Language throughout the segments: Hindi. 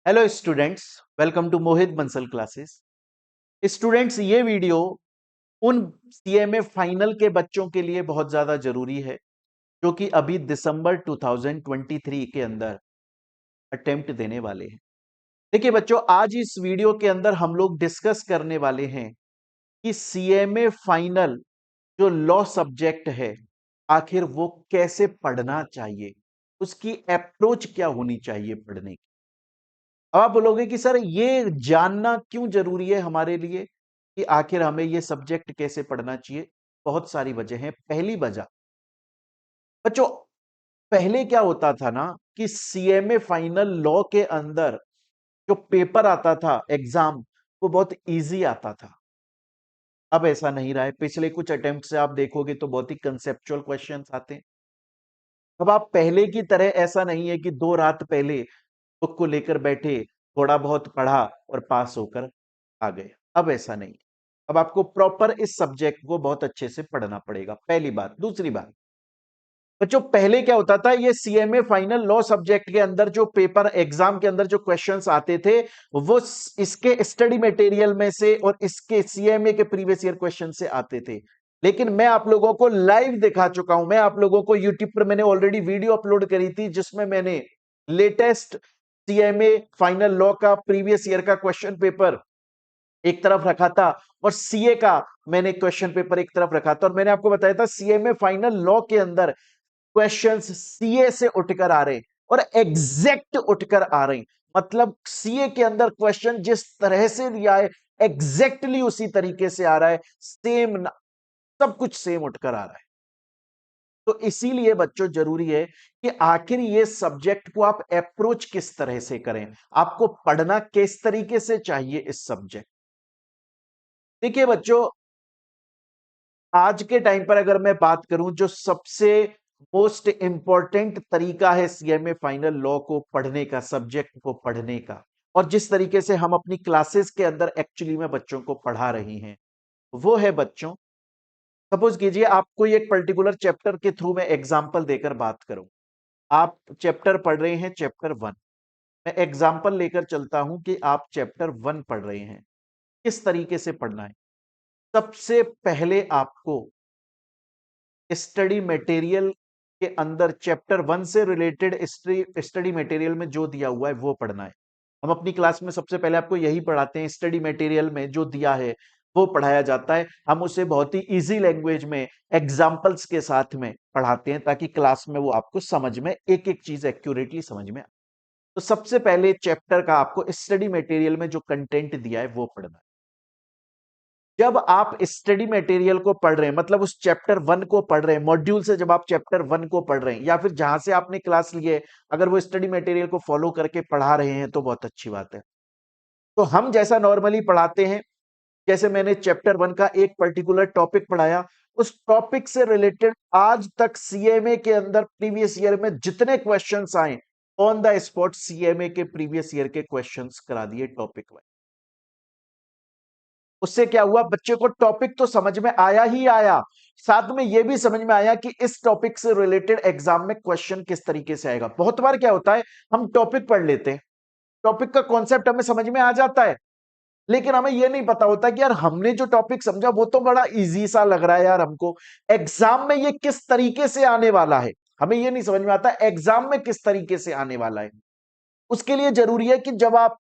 Hello students, welcome to Mohit Bansal classes. Students, ये वीडियो उन सीएमए फाइनल के बच्चों के लिए बहुत ज्यादा जरूरी है जो कि अभी दिसंबर 2023 के अंदर अटेम्प्ट देने वाले हैं। देखिए बच्चों, आज इस वीडियो के अंदर हम लोग डिस्कस करने वाले हैं कि सीएमए फाइनल जो लॉ सब्जेक्ट है, आखिर वो कैसे पढ़ना चाहिए, उसकी अप्रोच क्या होनी चाहिए पढ़ने की। अब आप बोलोगे कि सर ये जानना क्यों जरूरी है हमारे लिए कि आखिर हमें ये सब्जेक्ट कैसे पढ़ना चाहिए। बहुत सारी वजह है। पहली वजह बच्चों, पहले क्या होता था ना कि सीएमए फाइनल लॉ के अंदर जो पेपर आता था एग्जाम, वो बहुत इजी आता था। अब ऐसा नहीं रहा है। पिछले कुछ अटेम्प्ट से आप देखोगे तो बहुत ही कंसेप्चुअल क्वेश्चंस आते हैं। अब आप पहले की तरह ऐसा नहीं है कि 2 रात पहले बुक को लेकर बैठे, थोड़ा बहुत पढ़ा और पास होकर आ गए। अब ऐसा नहीं। अब आपको प्रॉपर इस सब्जेक्ट को बहुत अच्छे से पढ़ना पड़ेगा, पहली बात। दूसरी बात बच्चों, पहले क्या होता था, ये सीएमए फाइनल लॉ सब्जेक्ट के अंदर जो पेपर एग्जाम के अंदर जो क्वेश्चंस आते थे, वो इसके स्टडी मटेरियल में से और इसके सीएमए के प्रीवियस ईयर क्वेश्चन से आते थे। लेकिन मैं आप लोगों को लाइव दिखा चुका हूं। मैं आप लोगों को यूट्यूब पर मैंने ऑलरेडी वीडियो अपलोड करी थी जिसमें मैंने लेटेस्ट सीएमए फाइनल लॉ का प्रीवियस ईयर का क्वेश्चन पेपर एक तरफ रखा था और सीए का मैंने क्वेश्चन पेपर एक तरफ रखा था, और मैंने आपको बताया था सीएमए फाइनल लॉ के अंदर क्वेश्चंस सीए से उठकर आ रहे हैं और एग्जैक्ट उठकर आ रहे हैं। मतलब सीए के अंदर क्वेश्चन जिस तरह से दिया है एग्जैक्टली उसी तरीके से आ रहा है, सेम, सब कुछ सेम उठकर आ रहा है। तो इसीलिए बच्चों जरूरी है कि आखिर ये सब्जेक्ट को आप अप्रोच किस तरह से करें, आपको पढ़ना किस तरीके से चाहिए इस सब्जेक्ट। देखिए बच्चों, आज के टाइम पर अगर मैं बात करूं, जो सबसे मोस्ट इंपॉर्टेंट तरीका है सीएमए फाइनल लॉ को पढ़ने का, सब्जेक्ट को पढ़ने का, और जिस तरीके से हम अपनी क्लासेस के अंदर एक्चुअली में बच्चों को पढ़ा रहे हैं, वो है बच्चों, सपोज कीजिए आप कोई एक पर्टिकुलर चैप्टर के थ्रू मैं एग्जांपल देकर बात करूं। आप चैप्टर पढ़ रहे हैं, चैप्टर 1। मैं एग्जांपल लेकर चलता हूं कि आप चैप्टर 1 पढ़ रहे हैं। किस तरीके से पढ़ना है? सबसे पहले आपको स्टडी मटेरियल के अंदर चैप्टर 1 से रिलेटेड स्टडी मटेरियल में जो दिया हुआ है वो पढ़ना है। हम अपनी क्लास में सबसे पहले आपको यही पढ़ाते हैं, स्टडी मटेरियल में जो दिया है वो पढ़ाया जाता है। हम उसे बहुत ही इजी लैंग्वेज में एग्जाम्पल्स के साथ में पढ़ाते हैं ताकि क्लास में वो आपको समझ में, एक एक चीज एक्यूरेटली समझ में आए। तो सबसे पहले चैप्टर का आपको स्टडी मटेरियल में जो कंटेंट दिया है वो पढ़ना है। जब आप स्टडी मटेरियल को पढ़ रहे हैं, मतलब उस चैप्टर 1 को पढ़ रहे हैं, मॉड्यूल से जब आप चैप्टर 1 को पढ़ रहे हैं या फिर जहां से आपने क्लास ली है, अगर वो स्टडी मटेरियल को फॉलो करके पढ़ा रहे हैं तो बहुत अच्छी बात है। तो हम जैसा नॉर्मली पढ़ाते हैं, जैसे मैंने चैप्टर 1 का एक पर्टिकुलर टॉपिक पढ़ाया, उस टॉपिक से रिलेटेड आज तक सीएमए के अंदर प्रीवियस ईयर में जितने क्वेश्चंस आए, ऑन द स्पॉट सीएमए के प्रीवियस ईयर के क्वेश्चंस करा दिए टॉपिक वाइज। उससे क्या हुआ, बच्चे को टॉपिक तो समझ में आया ही आया, साथ में यह भी समझ में आया कि इस टॉपिक से रिलेटेड एग्जाम में क्वेश्चन किस तरीके से आएगा। बहुत बार क्या होता है, हम टॉपिक पढ़ लेते हैं, टॉपिक का कॉन्सेप्ट हमें समझ में आ जाता है, लेकिन हमें यह नहीं पता होता कि यार हमने जो टॉपिक समझा वो तो बड़ा इजी सा लग रहा है यार हमको, एग्जाम में ये किस तरीके से आने वाला है, हमें यह नहीं समझ में आता एग्जाम में किस तरीके से आने वाला है। उसके लिए जरूरी है कि जब आप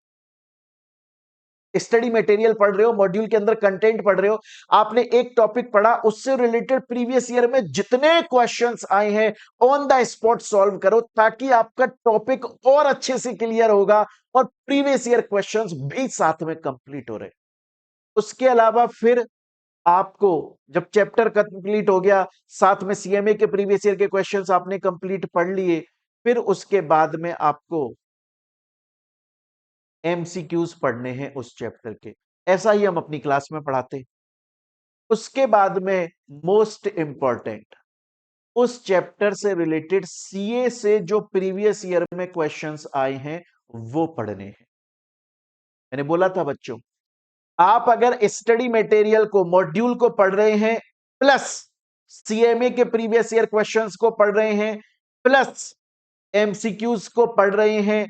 स्टडी मटेरियल पढ़ रहे हो, मॉड्यूल के अंदर कंटेंट पढ़ रहे हो, आपने एक टॉपिक पढ़ा, उससे रिलेटेड प्रीवियस ईयर में जितने क्वेश्चंस आए हैं ऑन द स्पॉट सॉल्व करो, ताकि आपका टॉपिक और अच्छे से क्लियर होगा और प्रीवियस ईयर क्वेश्चंस भी साथ में कंप्लीट हो रहे। उसके अलावा फिर आपको जब चैप्टर कंप्लीट हो गया, साथ में सीएमए के प्रीवियस ईयर के क्वेश्चंस आपने कंप्लीट पढ़ लिए, फिर उसके बाद में आपको एमसीक्यूज पढ़ने हैं उस चैप्टर के। ऐसा ही हम अपनी क्लास में पढ़ाते हैं। उसके बाद में मोस्ट इंपॉर्टेंट, उस चैप्टर से रिलेटेड सीए से जो प्रीवियस ईयर में क्वेश्चंस आए हैं वो पढ़ने हैं। मैंने बोला था बच्चों, आप अगर स्टडी मटेरियल को, मॉड्यूल को पढ़ रहे हैं, प्लस सीएमए के प्रीवियस ईयर क्वेश्चंस को पढ़ रहे हैं, प्लस एमसीक्यूज को पढ़ रहे हैं,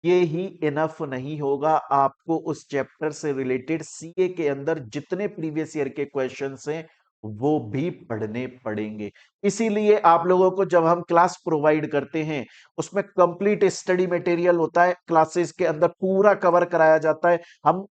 ये ही इनफ नहीं होगा, आपको उस चैप्टर से रिलेटेड सीए के अंदर जितने प्रीवियस ईयर के क्वेश्चंस हैं वो भी पढ़ने पड़ेंगे। इसीलिए आप लोगों को जब हम क्लास प्रोवाइड करते हैं उसमें कंप्लीट स्टडी मटेरियल होता है, क्लासेस के अंदर पूरा कवर कराया जाता है। हम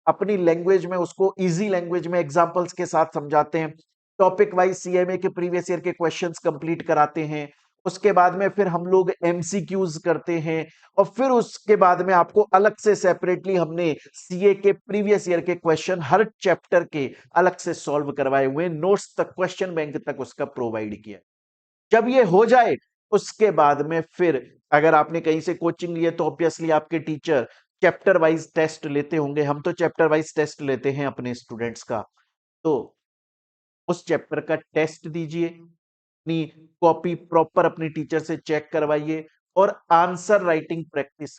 अपनी लैंग्वेज में उसको इजी लैंग्वेज में एग्जांपल्स के साथ समझाते हैं। टॉपिक वाइज सीएमए के प्रीवियस ईयर के क्वेश्चंस कंप्लीट कराते हैं। उसके बाद में फिर हम लोग एमसीक्यूज करते हैं और फिर उसके बाद में आपको अलग से सेपरेटली हमने सीए के प्रीवियस ईयर के क्वेश्चन हर चैप्टर के अलग से सॉल्व करवाए हुए, नोट्स तक, क्वेश्चन बैंक तक उसका प्रोवाइड किया। जब ये हो जाए उसके बाद में फिर अगर आपने कहीं से कोचिंग लिए तो ऑब्वियसली आपके टीचर चैप्टर वाइज टेस्ट लेते होंगे। हम तो चैप्टर वाइज टेस्ट लेते हैं अपने स्टूडेंट्स का। तो उस चैप्टर का टेस्ट दीजिए, अपनी कॉपी प्रॉपर अपने टीचर से चेक करवाइए और आंसर राइटिंग प्रैक्टिस।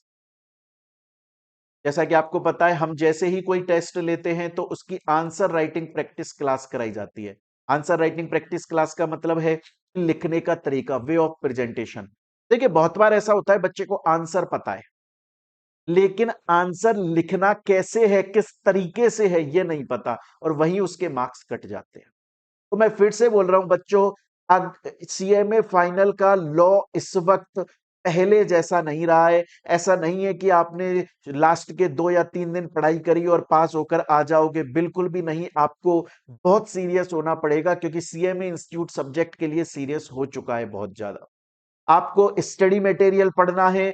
जैसा कि आपको पता है हम जैसे ही कोई टेस्ट लेते हैं तो उसकी आंसर राइटिंग प्रैक्टिस क्लास कराई जाती है। आंसर राइटिंग प्रैक्टिस क्लास का मतलब है लिखने का तरीका, वे ऑफ प्रेजेंटेशन। देखिए बहुत बार ऐसा होता है बच्चे को आंसर पता है लेकिन आंसर लिखना कैसे है, किस तरीके से है, ये नहीं पता और वहीं उसके मार्क्स कट जाते हैं। तो मैं फिर से बोल रहा हूं बच्चों, अब सीएमए फाइनल का लॉ इस वक्त पहले जैसा नहीं रहा है। ऐसा नहीं है कि आपने लास्ट के 2 या 3 दिन पढ़ाई करी और पास होकर आ जाओगे, बिल्कुल भी नहीं। आपको बहुत सीरियस होना पड़ेगा क्योंकि सीएमए इंस्टीट्यूट सब्जेक्ट के लिए सीरियस हो चुका है बहुत ज्यादा। आपको स्टडी मटेरियल पढ़ना है,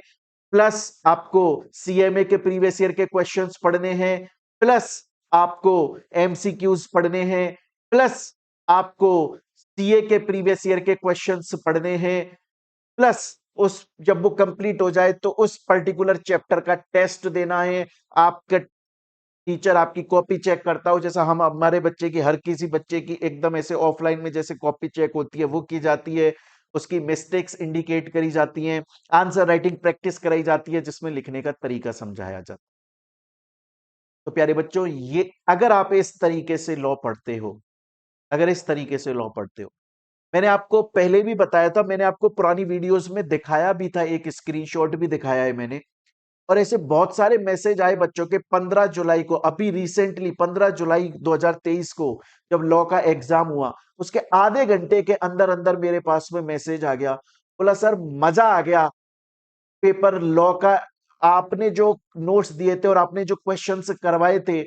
प्लस आपको सीएमए के प्रीवियस ईयर के क्वेश्चंस पढ़ने हैं, प्लस आपको एमसीक्यूज पढ़ने हैं, प्लस आपको सीए के प्रीवियस ईयर के क्वेश्चंस पढ़ने हैं, प्लस उस जब वो कंप्लीट हो जाए तो उस पर्टिकुलर चैप्टर का टेस्ट देना है। आपका टीचर आपकी कॉपी चेक करता हो, जैसा हम हमारे बच्चे की, हर किसी बच्चे की एकदम ऐसे ऑफलाइन में जैसे कॉपी चेक होती है वो की जाती है, उसकी मिस्टेक्स इंडिकेट करी जाती हैं, आंसर राइटिंग प्रैक्टिस कराई जाती है जिसमें लिखने का तरीका समझाया जाता है। तो प्यारे बच्चों, ये अगर आप इस तरीके से लॉ पढ़ते हो, अगर इस तरीके से लॉ पढ़ते हो, मैंने आपको पहले भी बताया था, मैंने आपको पुरानी वीडियोस में दिखाया भी था, एक स्क्रीनशॉट भी दिखाया है मैंने। और ऐसे बहुत सारे मैसेज आए बच्चों के 15 जुलाई को, अभी रिसेंटली 15 जुलाई 2023 को जब लॉ का एग्जाम हुआ उसके आधे घंटे के अंदर अंदर मेरे पास में मैसेज आ गया, बोला सर मजा आ गया पेपर लॉ का, आपने जो नोट्स दिए थे और आपने जो क्वेश्चंस करवाए थे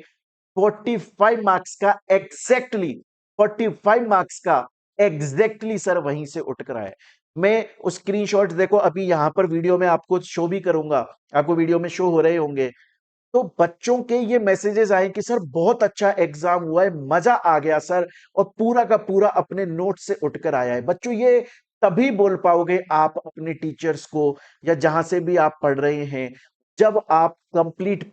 45 मार्क्स का एग्जैक्टली, 45 मार्क्स का एग्जैक्टली सर वहीं से उठ कर आया। मैं उस स्क्रीनशॉट देखो अभी यहां पर वीडियो में आपको शो भी करूंगा, आपको वीडियो में शो हो रहे होंगे। तो बच्चों के ये मैसेजेस आए कि सर बहुत अच्छा एग्जाम हुआ है, मजा आ गया सर, और पूरा का पूरा अपने नोट से उठकर आया है। बच्चों ये तभी बोल पाओगे आप अपने टीचर्स को या जहां से भी आप पढ़ रहे हैं, जब आप कंप्लीट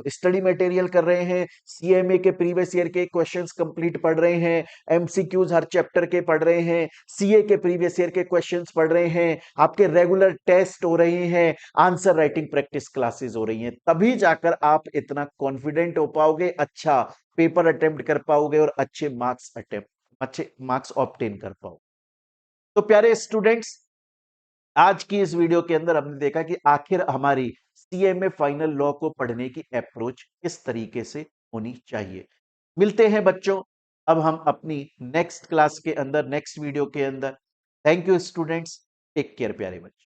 स्टडी मटेरियल कर रहे हैं, सीएमए के प्रीवियस ईयर के क्वेश्चंस कंप्लीट पढ़ रहे हैं, एमसीक्यूज हर चैप्टर के पढ़ रहे हैं, सीए के प्रीवियस ईयर के क्वेश्चंस पढ़ रहे हैं, आपके रेगुलर टेस्ट हो रहे हैं, आंसर राइटिंग प्रैक्टिस क्लासेस हो रही हैं, तभी जाकर आप इतना कॉन्फिडेंट हो पाओगे, अच्छा पेपर अटेम्प्ट कर पाओगे और अच्छे मार्क्स ऑब्टेन कर पाओगे। तो प्यारे स्टूडेंट्स, आज की इस वीडियो के अंदर हमने देखा कि आखिर हमारी सीएमए फाइनल लॉ को पढ़ने की अप्रोच किस तरीके से होनी चाहिए। मिलते हैं बच्चों अब हम अपनी नेक्स्ट क्लास के अंदर, नेक्स्ट वीडियो के अंदर। Thank you students, take care प्यारे बच्चों।